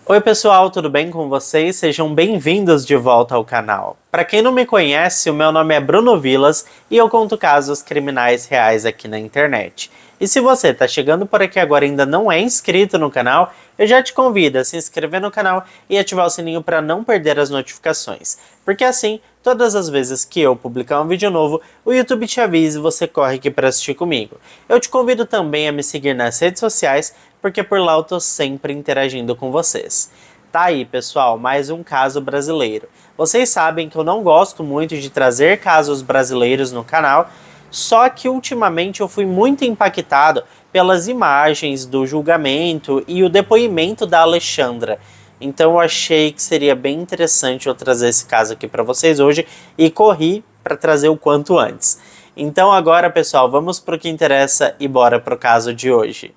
Oi pessoal, tudo bem com vocês? Sejam bem-vindos de volta ao canal. Para quem não me conhece, o meu nome é Bruno Vilas e eu conto casos criminais reais aqui na internet. E se você está chegando por aqui agora e ainda não é inscrito no canal, eu já te convido a se inscrever no canal e ativar o sininho para não perder as notificações. Porque assim, todas as vezes que eu publicar um vídeo novo, o YouTube te avisa e você corre aqui para assistir comigo. Eu te convido também a me seguir nas redes sociais, porque por lá eu tô sempre interagindo com vocês. Tá aí, pessoal, mais um caso brasileiro. Vocês sabem que eu não gosto muito de trazer casos brasileiros no canal, só que ultimamente eu fui muito impactado pelas imagens do julgamento e o depoimento da Alexandra. Então eu achei que seria bem interessante eu trazer esse caso aqui para vocês hoje e corri para trazer o quanto antes. Então agora, pessoal, vamos para o que interessa e bora pro caso de hoje.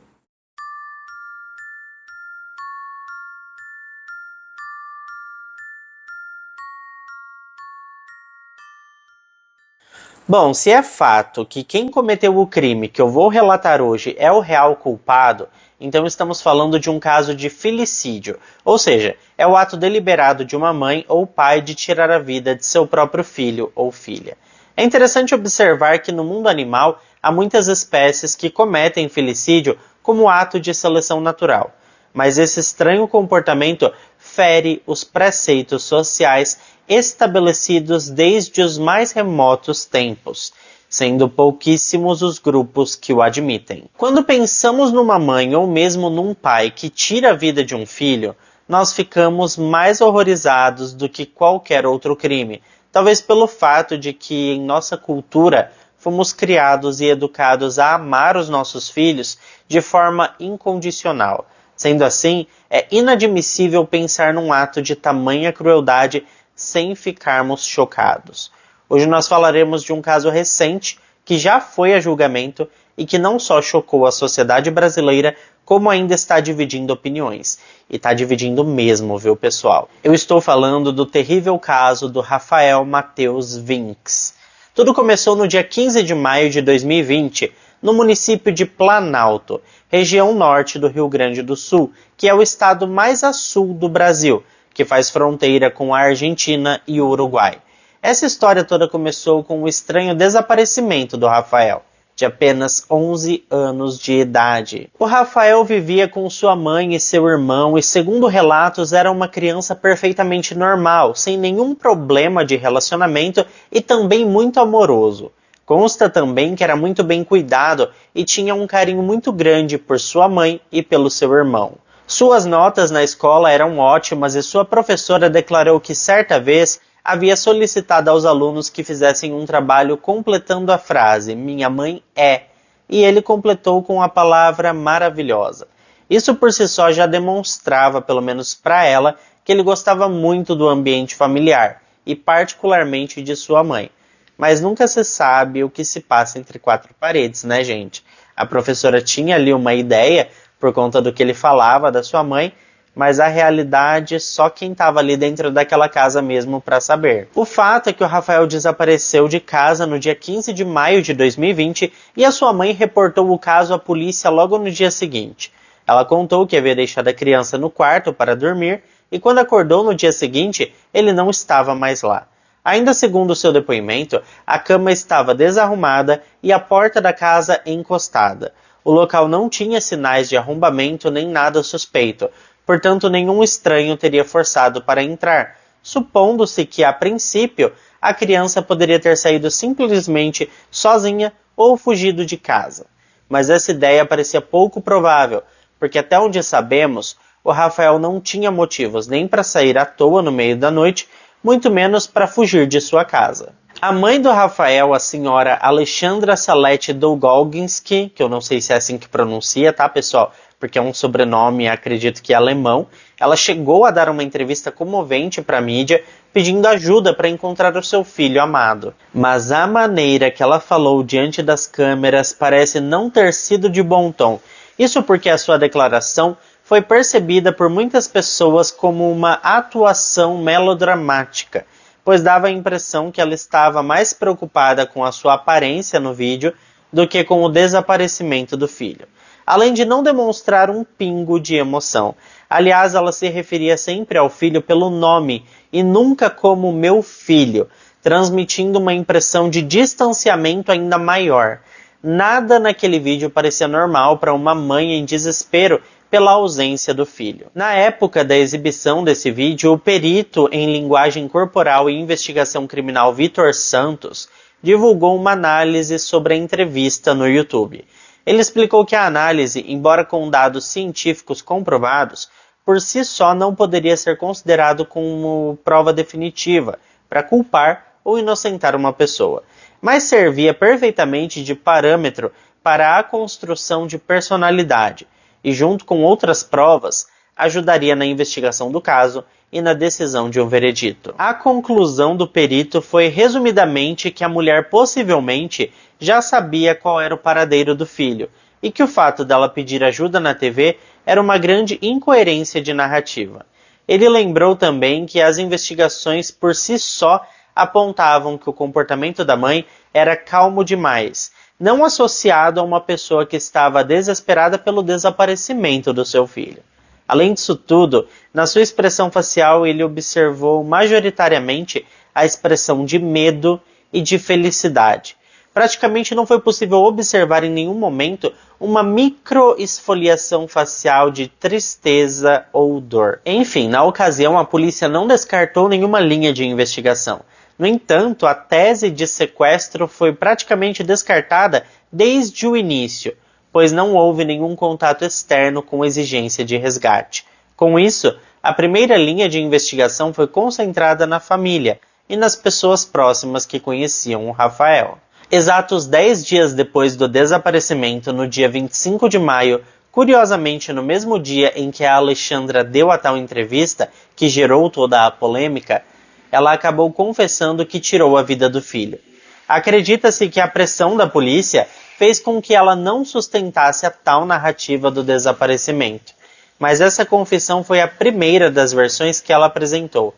Bom, se é fato que quem cometeu o crime que eu vou relatar hoje é o real culpado, então estamos falando de um caso de filicídio, ou seja, é o ato deliberado de uma mãe ou pai de tirar a vida de seu próprio filho ou filha. É interessante observar que no mundo animal há muitas espécies que cometem filicídio como ato de seleção natural, mas esse estranho comportamento fere os preceitos sociais estabelecidos desde os mais remotos tempos, sendo pouquíssimos os grupos que o admitem. Quando pensamos numa mãe ou mesmo num pai que tira a vida de um filho, nós ficamos mais horrorizados do que qualquer outro crime, talvez pelo fato de que em nossa cultura fomos criados e educados a amar os nossos filhos de forma incondicional. Sendo assim, é inadmissível pensar num ato de tamanha crueldade sem ficarmos chocados. Hoje nós falaremos de um caso recente que já foi a julgamento e que não só chocou a sociedade brasileira, como ainda está dividindo opiniões. E está dividindo mesmo, viu, pessoal? Eu estou falando do terrível caso do Rafael Matheus Vinks. Tudo começou no dia 15 de maio de 2020, no município de Planalto, região norte do Rio Grande do Sul, que é o estado mais a sul do Brasil, que faz fronteira com a Argentina e o Uruguai. Essa história toda começou com o estranho desaparecimento do Rafael, de apenas 11 anos de idade. O Rafael vivia com sua mãe e seu irmão e, segundo relatos, era uma criança perfeitamente normal, sem nenhum problema de relacionamento e também muito amoroso. Consta também que era muito bem cuidado e tinha um carinho muito grande por sua mãe e pelo seu irmão. Suas notas na escola eram ótimas e sua professora declarou que certa vez havia solicitado aos alunos que fizessem um trabalho completando a frase "Minha mãe é", e ele completou com a palavra "maravilhosa". Isso por si só já demonstrava, pelo menos para ela, que ele gostava muito do ambiente familiar, e particularmente de sua mãe. Mas nunca se sabe o que se passa entre quatro paredes, né, gente? A professora tinha ali uma ideia por conta do que ele falava da sua mãe, mas a realidade só quem estava ali dentro daquela casa mesmo para saber. O fato é que o Rafael desapareceu de casa no dia 15 de maio de 2020 e a sua mãe reportou o caso à polícia logo no dia seguinte. Ela contou que havia deixado a criança no quarto para dormir e quando acordou no dia seguinte, ele não estava mais lá. Ainda segundo seu depoimento, a cama estava desarrumada e a porta da casa encostada. O local não tinha sinais de arrombamento nem nada suspeito, portanto nenhum estranho teria forçado para entrar, supondo-se que, a princípio, a criança poderia ter saído simplesmente sozinha ou fugido de casa. Mas essa ideia parecia pouco provável, porque até onde sabemos, o Rafael não tinha motivos nem para sair à toa no meio da noite, muito menos para fugir de sua casa. A mãe do Rafael, a senhora Alexandra Salete Dolgoginski, que eu não sei se é assim que pronuncia, tá, pessoal? Porque é um sobrenome, acredito que é alemão, ela chegou a dar uma entrevista comovente para a mídia, pedindo ajuda para encontrar o seu filho amado. Mas a maneira que ela falou diante das câmeras parece não ter sido de bom tom. Isso porque a sua declaração foi percebida por muitas pessoas como uma atuação melodramática, pois dava a impressão que ela estava mais preocupada com a sua aparência no vídeo do que com o desaparecimento do filho. Além de não demonstrar um pingo de emoção. Aliás, ela se referia sempre ao filho pelo nome e nunca como meu filho, transmitindo uma impressão de distanciamento ainda maior. Nada naquele vídeo parecia normal para uma mãe em desespero pela ausência do filho. Na época da exibição desse vídeo, o perito em linguagem corporal e investigação criminal Vitor Santos divulgou uma análise sobre a entrevista no YouTube. Ele explicou que a análise, embora com dados científicos comprovados, por si só não poderia ser considerado como prova definitiva para culpar ou inocentar uma pessoa, mas servia perfeitamente de parâmetro para a construção de personalidade e, junto com outras provas, ajudaria na investigação do caso e na decisão de um veredito. A conclusão do perito foi resumidamente que a mulher possivelmente já sabia qual era o paradeiro do filho e que o fato dela pedir ajuda na TV era uma grande incoerência de narrativa. Ele lembrou também que as investigações por si só apontavam que o comportamento da mãe era calmo demais, não associado a uma pessoa que estava desesperada pelo desaparecimento do seu filho. Além disso tudo, na sua expressão facial ele observou majoritariamente a expressão de medo e de felicidade. Praticamente não foi possível observar em nenhum momento uma microesfoliação facial de tristeza ou dor. Enfim, na ocasião a polícia não descartou nenhuma linha de investigação. No entanto, a tese de sequestro foi praticamente descartada desde o início, pois não houve nenhum contato externo com exigência de resgate. Com isso, a primeira linha de investigação foi concentrada na família e nas pessoas próximas que conheciam o Rafael. Exatos 10 dias depois do desaparecimento, no dia 25 de maio, curiosamente no mesmo dia em que a Alexandra deu a tal entrevista, que gerou toda a polêmica, ela acabou confessando que tirou a vida do filho. Acredita-se que a pressão da polícia fez com que ela não sustentasse a tal narrativa do desaparecimento. Mas essa confissão foi a primeira das versões que ela apresentou.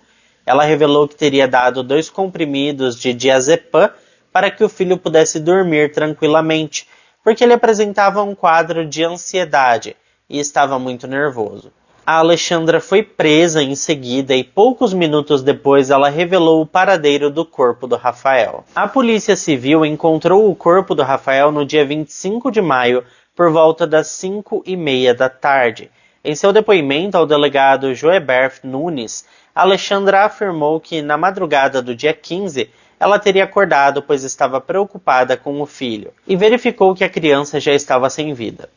Ela revelou que teria dado 2 comprimidos de diazepam para que o filho pudesse dormir tranquilamente, porque ele apresentava um quadro de ansiedade e estava muito nervoso. A Alexandra foi presa em seguida e poucos minutos depois ela revelou o paradeiro do corpo do Rafael. A Polícia Civil encontrou o corpo do Rafael no dia 25 de maio por volta das 5h30 da tarde. Em seu depoimento ao delegado Joebert Nunes, Alexandra afirmou que na madrugada do dia 15 ela teria acordado pois estava preocupada com o filho e verificou que a criança já estava sem vida.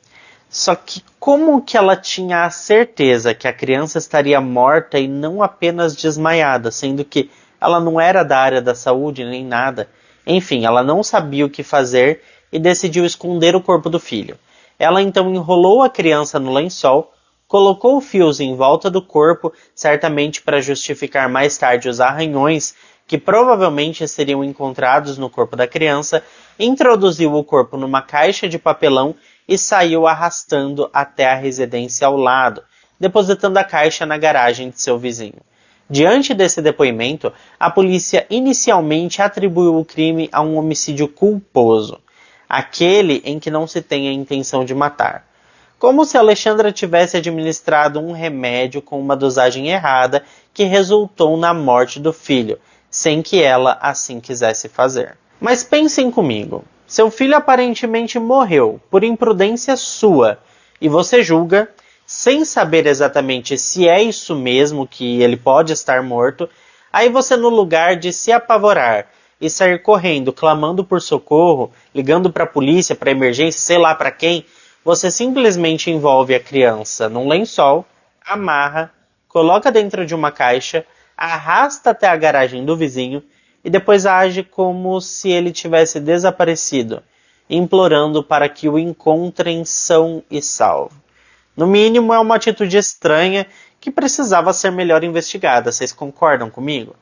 Só que como que ela tinha a certeza que a criança estaria morta e não apenas desmaiada, sendo que ela não era da área da saúde nem nada? Enfim, ela não sabia o que fazer e decidiu esconder o corpo do filho. Ela então enrolou a criança no lençol, colocou fios em volta do corpo, certamente para justificar mais tarde os arranhões que provavelmente seriam encontrados no corpo da criança, introduziu o corpo numa caixa de papelão e saiu arrastando até a residência ao lado, depositando a caixa na garagem de seu vizinho. Diante desse depoimento, a polícia inicialmente atribuiu o crime a um homicídio culposo, aquele em que não se tem a intenção de matar. Como se Alexandra tivesse administrado um remédio com uma dosagem errada que resultou na morte do filho, sem que ela assim quisesse fazer. Mas pensem comigo. Seu filho aparentemente morreu por imprudência sua e você julga, sem saber exatamente se é isso mesmo que ele pode estar morto, aí você no lugar de se apavorar e sair correndo, clamando por socorro, ligando para a polícia, para emergência, sei lá para quem, você simplesmente envolve a criança num lençol, amarra, coloca dentro de uma caixa, arrasta até a garagem do vizinho e depois age como se ele tivesse desaparecido, implorando para que o encontrem são e salvo. No mínimo, é uma atitude estranha que precisava ser melhor investigada, vocês concordam comigo?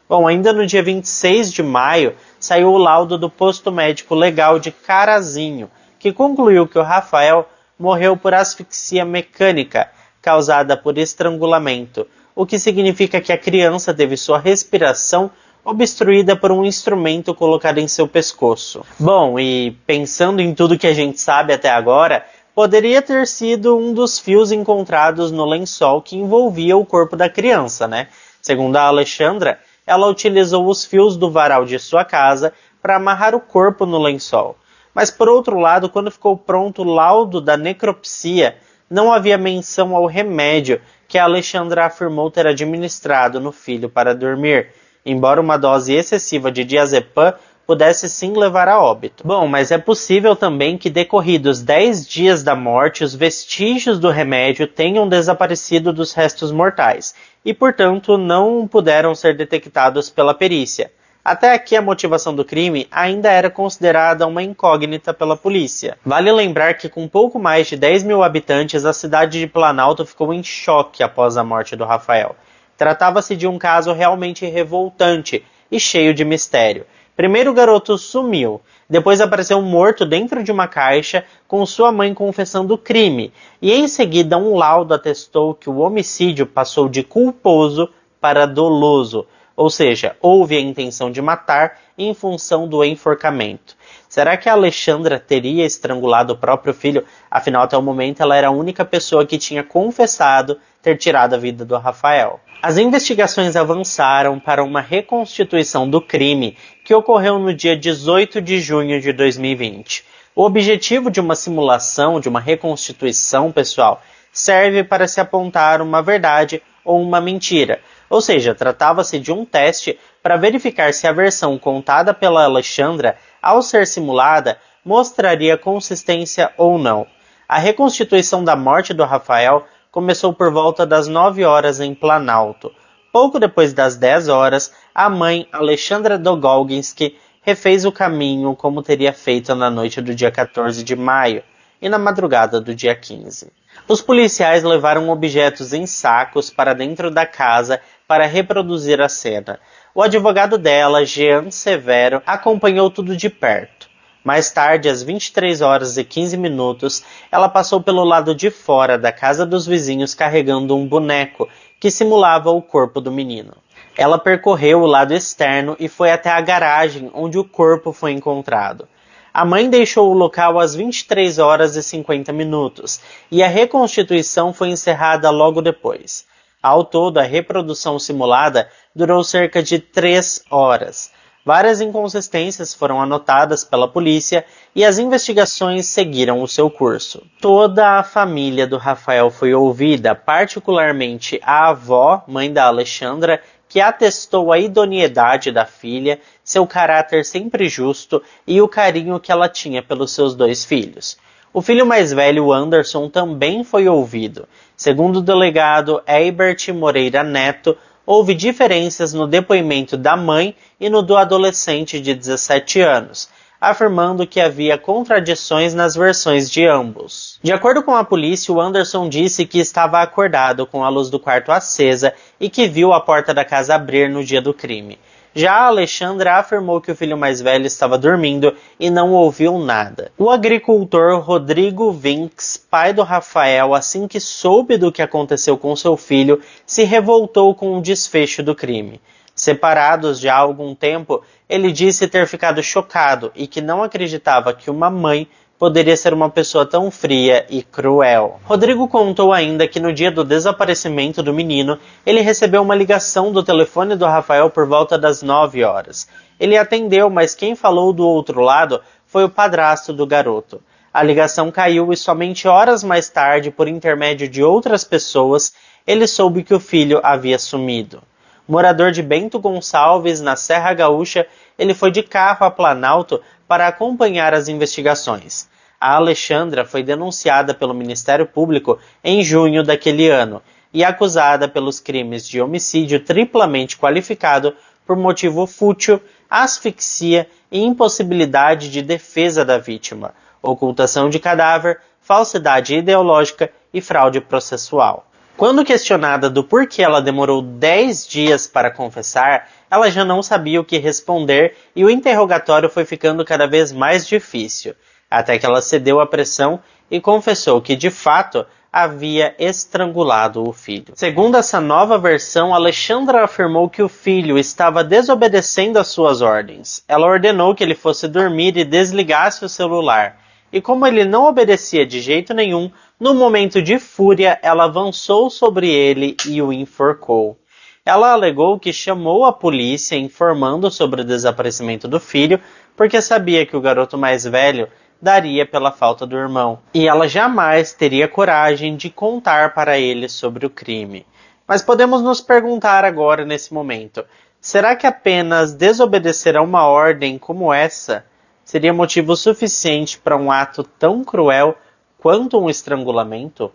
Bom, ainda no dia 26 de maio, saiu o laudo do posto médico legal de Carazinho, que concluiu que o Rafael morreu por asfixia mecânica, causada por estrangulamento, o que significa que a criança teve sua respiração obstruída por um instrumento colocado em seu pescoço. Bom, e pensando em tudo que a gente sabe até agora, poderia ter sido um dos fios encontrados no lençol que envolvia o corpo da criança, né? Segundo a Alexandra, ela utilizou os fios do varal de sua casa para amarrar o corpo no lençol. Mas, por outro lado, quando ficou pronto o laudo da necropsia, não havia menção ao remédio que a Alexandra afirmou ter administrado no filho para dormir, embora uma dose excessiva de diazepam pudesse sim levar a óbito. Bom, mas é possível também que decorridos 10 dias da morte, os vestígios do remédio tenham desaparecido dos restos mortais e, portanto, não puderam ser detectados pela perícia. Até aqui a motivação do crime ainda era considerada uma incógnita pela polícia. Vale lembrar que com pouco mais de 10 mil habitantes, a cidade de Planalto ficou em choque após a morte do Rafael. Tratava-se de um caso realmente revoltante e cheio de mistério. Primeiro o garoto sumiu, depois apareceu morto dentro de uma caixa com sua mãe confessando o crime, e em seguida um laudo atestou que o homicídio passou de culposo para doloso, ou seja, houve a intenção de matar em função do enforcamento. Será que a Alexandra teria estrangulado o próprio filho? Afinal, até o momento, ela era a única pessoa que tinha confessado ter tirado a vida do Rafael. As investigações avançaram para uma reconstituição do crime que ocorreu no dia 18 de junho de 2020. O objetivo de uma simulação, de uma reconstituição, pessoal, serve para se apontar uma verdade ou uma mentira. Ou seja, tratava-se de um teste para verificar se a versão contada pela Alexandra, ao ser simulada, mostraria consistência ou não. A reconstituição da morte do Rafael começou por volta das 9 horas em Planalto. Pouco depois das 10 horas, a mãe Alexandra Dogolginski refez o caminho como teria feito na noite do dia 14 de maio e na madrugada do dia 15. Os policiais levaram objetos em sacos para dentro da casa para reproduzir a cena. O advogado dela, Jean Severo, acompanhou tudo de perto. Mais tarde, às 23 horas e 15 minutos, ela passou pelo lado de fora da casa dos vizinhos carregando um boneco que simulava o corpo do menino. Ela percorreu o lado externo e foi até a garagem onde o corpo foi encontrado. A mãe deixou o local às 23 horas e 50 minutos e a reconstituição foi encerrada logo depois. Ao todo, a reprodução simulada durou cerca de 3 horas. Várias inconsistências foram anotadas pela polícia e as investigações seguiram o seu curso. Toda a família do Rafael foi ouvida, particularmente a avó, mãe da Alexandra, que atestou a idoneidade da filha, seu caráter sempre justo e o carinho que ela tinha pelos seus 2 filhos. O filho mais velho, Anderson, também foi ouvido. Segundo o delegado Herbert Moreira Neto, houve diferenças no depoimento da mãe e no do adolescente de 17 anos, afirmando que havia contradições nas versões de ambos. De acordo com a polícia, o Anderson disse que estava acordado com a luz do quarto acesa e que viu a porta da casa abrir no dia do crime. Já a Alexandra afirmou que o filho mais velho estava dormindo e não ouviu nada. O agricultor Rodrigo Vinks, pai do Rafael, assim que soube do que aconteceu com seu filho, se revoltou com o desfecho do crime. Separados já há algum tempo, ele disse ter ficado chocado e que não acreditava que uma mãe poderia ser uma pessoa tão fria e cruel. Rodrigo contou ainda que no dia do desaparecimento do menino, ele recebeu uma ligação do telefone do Rafael por volta das 9 horas. Ele atendeu, mas quem falou do outro lado foi o padrasto do garoto. A ligação caiu e somente horas mais tarde, por intermédio de outras pessoas, ele soube que o filho havia sumido. Morador de Bento Gonçalves, na Serra Gaúcha, ele foi de carro a Planalto para acompanhar as investigações. A Alexandra foi denunciada pelo Ministério Público em junho daquele ano e acusada pelos crimes de homicídio triplamente qualificado por motivo fútil, asfixia e impossibilidade de defesa da vítima, ocultação de cadáver, falsidade ideológica e fraude processual. Quando questionada do porquê ela demorou 10 dias para confessar, ela já não sabia o que responder e o interrogatório foi ficando cada vez mais difícil, até que ela cedeu à pressão e confessou que, de fato, havia estrangulado o filho. Segundo essa nova versão, Alexandra afirmou que o filho estava desobedecendo às suas ordens. Ela ordenou que ele fosse dormir e desligasse o celular. e como ele não obedecia de jeito nenhum, no momento de fúria, ela avançou sobre ele e o enforcou. Ela alegou que chamou a polícia informando sobre o desaparecimento do filho, porque sabia que o garoto mais velho daria pela falta do irmão, e ela jamais teria coragem de contar para ele sobre o crime. Mas podemos nos perguntar agora nesse momento, será que apenas desobedecer a uma ordem como essa seria motivo suficiente para um ato tão cruel quanto um estrangulamento?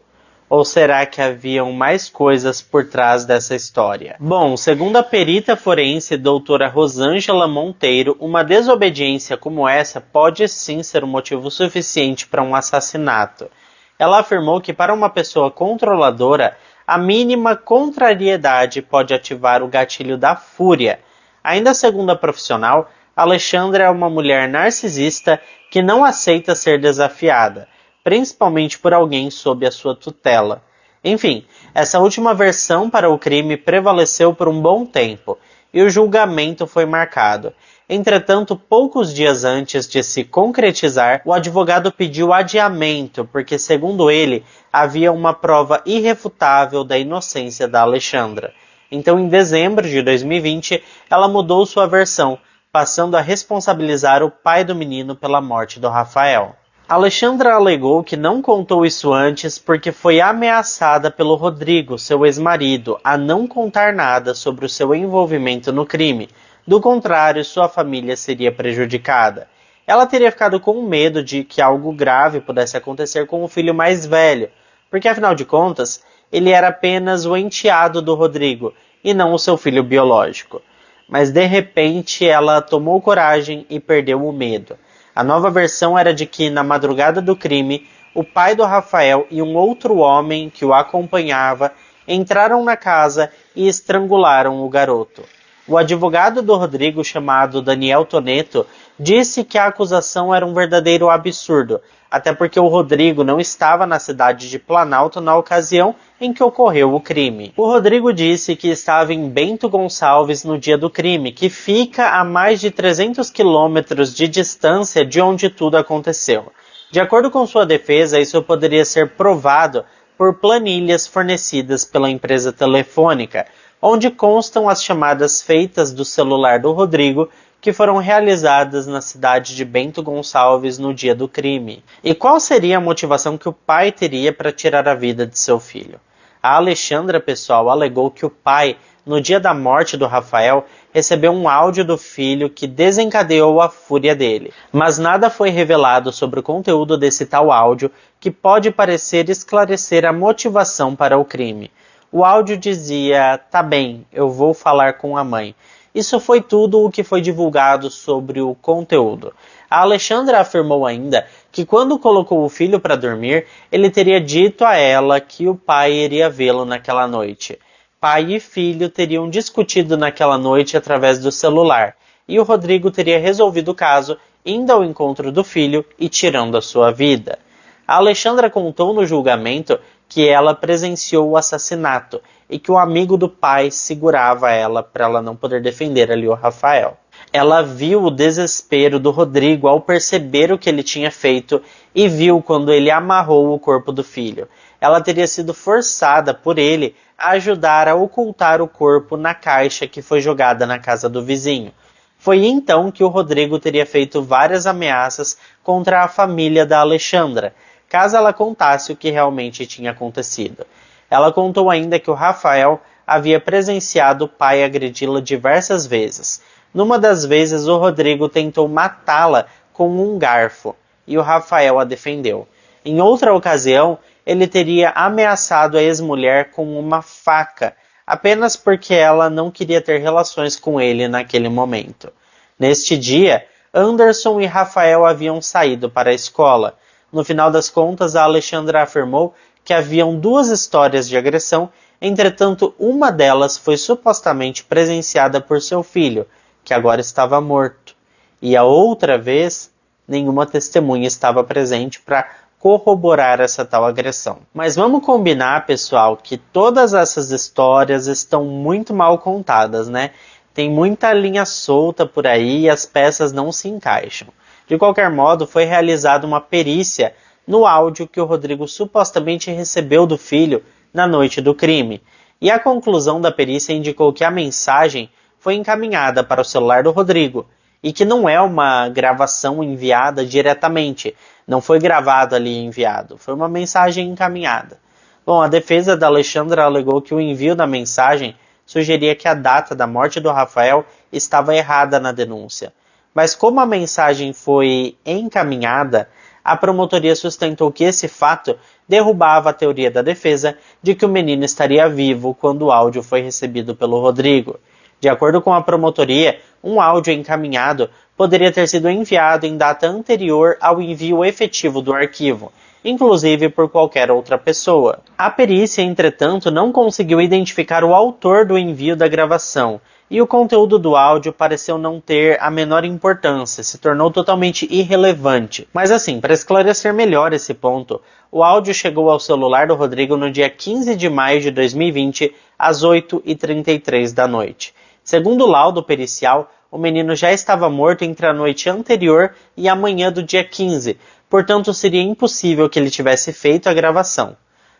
Ou será que haviam mais coisas por trás dessa história? Bom, segundo a perita forense doutora Rosângela Monteiro, uma desobediência como essa pode sim ser um motivo suficiente para um assassinato. Ela afirmou que para uma pessoa controladora, a mínima contrariedade pode ativar o gatilho da fúria. Ainda segundo a profissional, Alexandra é uma mulher narcisista que não aceita ser desafiada, principalmente por alguém sob a sua tutela. Enfim, essa última versão para o crime prevaleceu por um bom tempo, e o julgamento foi marcado. Entretanto, poucos dias antes de se concretizar, o advogado pediu adiamento, porque, segundo ele, havia uma prova irrefutável da inocência da Alexandra. Então, em dezembro de 2020, ela mudou sua versão, passando a responsabilizar o pai do menino pela morte do Rafael. Alexandra alegou que não contou isso antes porque foi ameaçada pelo Rodrigo, seu ex-marido, a não contar nada sobre o seu envolvimento no crime. Do contrário, sua família seria prejudicada. Ela teria ficado com medo de que algo grave pudesse acontecer com o filho mais velho, porque afinal de contas, ele era apenas o enteado do Rodrigo e não o seu filho biológico. Mas de repente ela tomou coragem e perdeu o medo. A nova versão era de que, na madrugada do crime, o pai do Rafael e um outro homem que o acompanhava entraram na casa e estrangularam o garoto. O advogado do Rodrigo, chamado Daniel Toneto, disse que a acusação era um verdadeiro absurdo, até porque o Rodrigo não estava na cidade de Planalto na ocasião em que ocorreu o crime. O Rodrigo disse que estava em Bento Gonçalves no dia do crime, que fica a mais de 300 quilômetros de distância de onde tudo aconteceu. De acordo com sua defesa, isso poderia ser provado por planilhas fornecidas pela empresa telefônica, onde constam as chamadas feitas do celular do Rodrigo, que foram realizadas na cidade de Bento Gonçalves no dia do crime. E qual seria a motivação que o pai teria para tirar a vida de seu filho? A Alexandra, pessoal, alegou que o pai, no dia da morte do Rafael, recebeu um áudio do filho que desencadeou a fúria dele. Mas nada foi revelado sobre o conteúdo desse tal áudio, que pode parecer esclarecer a motivação para o crime. O áudio dizia: "Tá bem, eu vou falar com a mãe." Isso foi tudo o que foi divulgado sobre o conteúdo. A Alexandra afirmou ainda que quando colocou o filho para dormir, ele teria dito a ela que o pai iria vê-lo naquela noite. Pai e filho teriam discutido naquela noite através do celular, e o Rodrigo teria resolvido o caso indo ao encontro do filho e tirando a sua vida. A Alexandra contou no julgamento que ela presenciou o assassinato e que o amigo do pai segurava ela para ela não poder defender ali o Rafael. Ela viu o desespero do Rodrigo ao perceber o que ele tinha feito e viu quando ele amarrou o corpo do filho. Ela teria sido forçada por ele a ajudar a ocultar o corpo na caixa que foi jogada na casa do vizinho. Foi então que o Rodrigo teria feito várias ameaças contra a família da Alexandra, caso ela contasse o que realmente tinha acontecido. Ela contou ainda que o Rafael havia presenciado o pai agredi-la diversas vezes. Numa das vezes, o Rodrigo tentou matá-la com um garfo, e o Rafael a defendeu. Em outra ocasião, ele teria ameaçado a ex-mulher com uma faca, apenas porque ela não queria ter relações com ele naquele momento. Neste dia, Anderson e Rafael haviam saído para a escola. No final das contas, a Alexandra afirmou que haviam duas histórias de agressão, entretanto uma delas foi supostamente presenciada por seu filho, que agora estava morto, e a outra vez nenhuma testemunha estava presente para corroborar essa tal agressão. Mas vamos combinar, pessoal, que todas essas histórias estão muito mal contadas, né? Tem muita linha solta por aí e as peças não se encaixam. De qualquer modo, foi realizada uma perícia no áudio que o Rodrigo supostamente recebeu do filho na noite do crime. E a conclusão da perícia indicou que a mensagem foi encaminhada para o celular do Rodrigo e que não é uma gravação enviada diretamente. Não foi gravado ali e enviado, foi uma mensagem encaminhada. Bom, a defesa da Alexandra alegou que o envio da mensagem sugeria que a data da morte do Rafael estava errada na denúncia. Mas como a mensagem foi encaminhada, a promotoria sustentou que esse fato derrubava a teoria da defesa de que o menino estaria vivo quando o áudio foi recebido pelo Rodrigo. De acordo com a promotoria, um áudio encaminhado poderia ter sido enviado em data anterior ao envio efetivo do arquivo, inclusive por qualquer outra pessoa. A perícia, entretanto, não conseguiu identificar o autor do envio da gravação, e o conteúdo do áudio pareceu não ter a menor importância, se tornou totalmente irrelevante. Mas assim, para esclarecer melhor esse ponto, o áudio chegou ao celular do Rodrigo no dia 15 de maio de 2020, às 8h33 da noite. Segundo o laudo pericial, o menino já estava morto entre a noite anterior e a manhã do dia 15, portanto seria impossível que ele tivesse feito a gravação.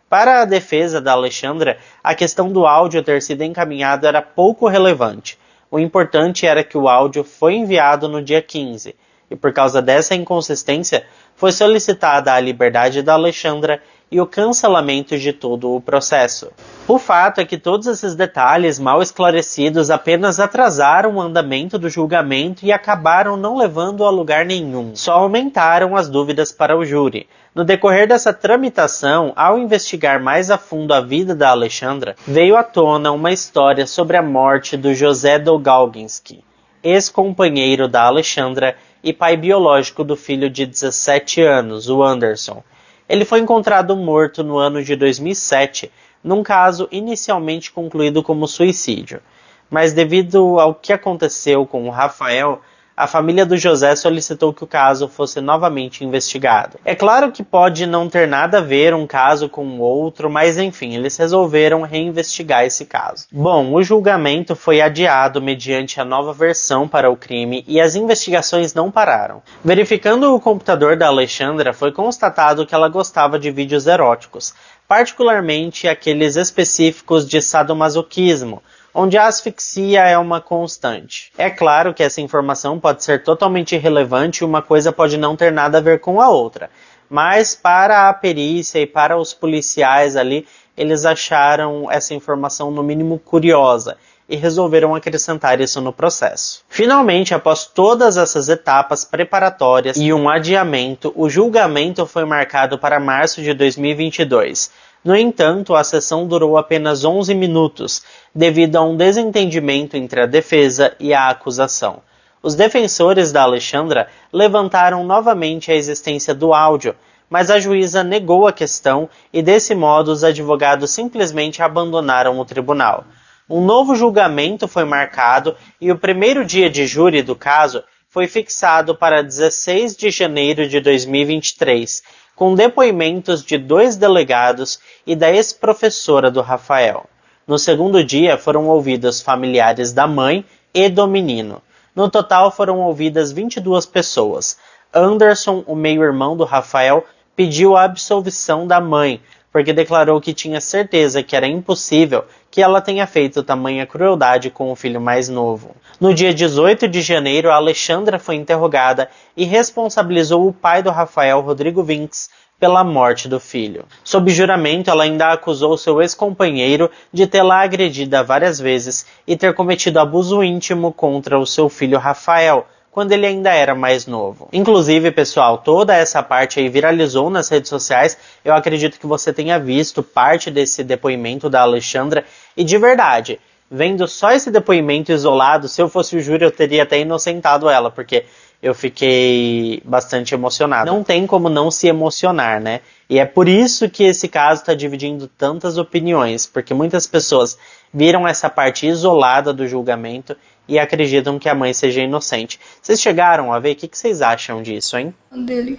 Para a defesa da Alexandra, a questão do áudio ter sido encaminhado era pouco relevante. O importante era que o áudio foi enviado no dia 15, e por causa dessa inconsistência, foi solicitada a liberdade da Alexandra e o cancelamento de todo o processo. O fato é que todos esses detalhes mal esclarecidos apenas atrasaram o andamento do julgamento e acabaram não levando a lugar nenhum. Só aumentaram as dúvidas para o júri. No decorrer dessa tramitação, ao investigar mais a fundo a vida da Alexandra, veio à tona uma história sobre a morte do José Dolgalski, ex-companheiro da Alexandra e pai biológico do filho de 17 anos, o Anderson. Ele foi encontrado morto no ano de 2007, num caso inicialmente concluído como suicídio. Mas devido ao que aconteceu com o Rafael, a família do José solicitou que o caso fosse novamente investigado. É claro que pode não ter nada a ver um caso com o outro, mas enfim, eles resolveram reinvestigar esse caso. Bom, o julgamento foi adiado mediante a nova versão para o crime e as investigações não pararam. Verificando o computador da Alexandra, foi constatado que ela gostava de vídeos eróticos, particularmente aqueles específicos de sadomasoquismo, onde a asfixia é uma constante. É claro que essa informação pode ser totalmente irrelevante e uma coisa pode não ter nada a ver com a outra, mas para a perícia e para os policiais ali, eles acharam essa informação no mínimo curiosa e resolveram acrescentar isso no processo. Finalmente, após todas essas etapas preparatórias e um adiamento, o julgamento foi marcado para março de 2022. No entanto, a sessão durou apenas 11 minutos, devido a um desentendimento entre a defesa e a acusação. Os defensores da Alexandra levantaram novamente a existência do áudio, mas a juíza negou a questão e, desse modo, os advogados simplesmente abandonaram o tribunal. Um novo julgamento foi marcado e o primeiro dia de júri do caso foi fixado para 16 de janeiro de 2023, com depoimentos de 2 delegados e da ex-professora do Rafael. No segundo dia foram ouvidos familiares da mãe e do menino. No total foram ouvidas 22 pessoas. Anderson, o meio-irmão do Rafael, pediu a absolvição da mãe, porque declarou que tinha certeza que era impossível que ela tenha feito tamanha crueldade com o filho mais novo. No dia 18 de janeiro, a Alexandra foi interrogada e responsabilizou o pai do Rafael, Rodrigo Vinks, pela morte do filho. Sob juramento, ela ainda acusou seu ex-companheiro de tê-la agredida várias vezes e ter cometido abuso íntimo contra o seu filho Rafael, quando ele ainda era mais novo. Inclusive, pessoal, toda essa parte aí viralizou nas redes sociais. Eu acredito que você tenha visto parte desse depoimento da Alexandra. E de verdade, vendo só esse depoimento isolado, se eu fosse o júri, eu teria até inocentado ela, porque eu fiquei bastante emocionado. Não tem como não se emocionar, né? E é por isso que esse caso está dividindo tantas opiniões, porque muitas pessoas viram essa parte isolada do julgamento e acreditam que a mãe seja inocente. Vocês chegaram a ver? O que vocês acham disso, hein? Dele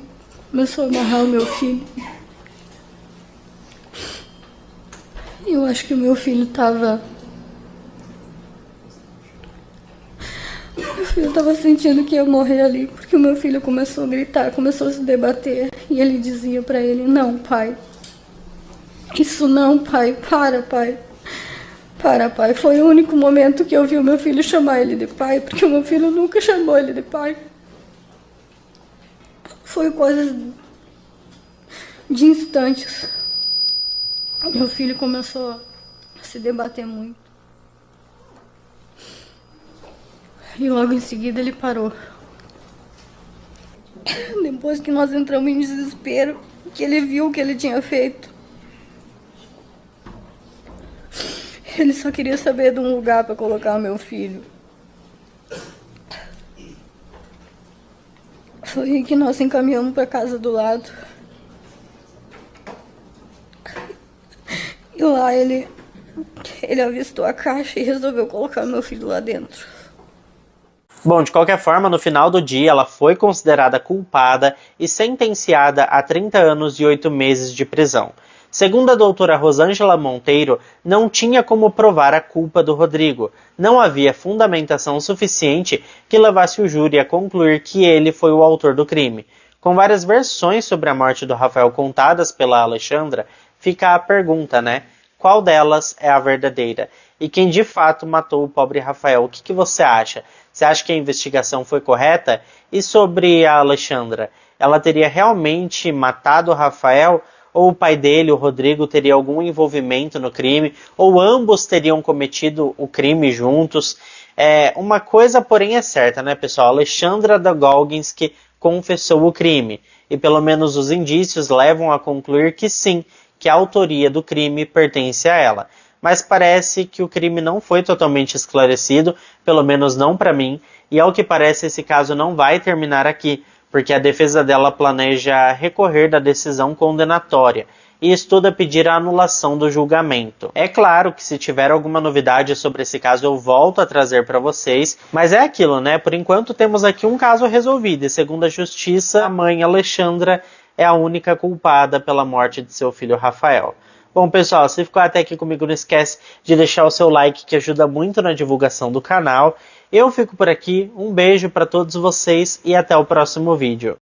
começou a amarrar o meu filho. Eu acho que o meu filho tava... Meu Eu tava sentindo que ia morrer ali, porque o meu filho começou a gritar, começou a se debater. E ele dizia pra ele: não, pai. Isso não, pai. Para, pai. Para, pai. Foi o único momento que eu vi o meu filho chamar ele de pai, porque o meu filho nunca chamou ele de pai. Foi coisa de instantes. Meu filho começou a se debater muito. E logo em seguida ele parou. Depois que nós entramos em desespero, que ele viu o que ele tinha feito. Ele só queria saber de um lugar para colocar o meu filho. Foi aí que nós encaminhamos para a casa do lado. E lá ele avistou a caixa e resolveu colocar meu filho lá dentro. Bom, de qualquer forma, no final do dia, ela foi considerada culpada e sentenciada a 30 anos e 8 meses de prisão. Segundo a doutora Rosângela Monteiro, não tinha como provar a culpa do Rodrigo. Não havia fundamentação suficiente que levasse o júri a concluir que ele foi o autor do crime. Com várias versões sobre a morte do Rafael contadas pela Alexandra, fica a pergunta, né? Qual delas é a verdadeira? E quem de fato matou o pobre Rafael? O que você acha? Você acha que a investigação foi correta? E sobre a Alexandra? Ela teria realmente matado o Rafael? Ou o pai dele, o Rodrigo, teria algum envolvimento no crime? Ou ambos teriam cometido o crime juntos? Uma coisa, porém, é certa, né, pessoal? A Alexandra Dogolginski confessou o crime. E pelo menos os indícios levam a concluir que sim, que a autoria do crime pertence a ela. Mas parece que o crime não foi totalmente esclarecido, pelo menos não para mim, e ao que parece esse caso não vai terminar aqui, porque a defesa dela planeja recorrer da decisão condenatória e estuda pedir a anulação do julgamento. É claro que se tiver alguma novidade sobre esse caso eu volto a trazer para vocês, mas é aquilo, né? Por enquanto temos aqui um caso resolvido e segundo a justiça, a mãe Alexandra é a única culpada pela morte de seu filho Rafael. Bom, pessoal, se ficou até aqui comigo, não esquece de deixar o seu like, que ajuda muito na divulgação do canal. Eu fico por aqui, um beijo para todos vocês e até o próximo vídeo.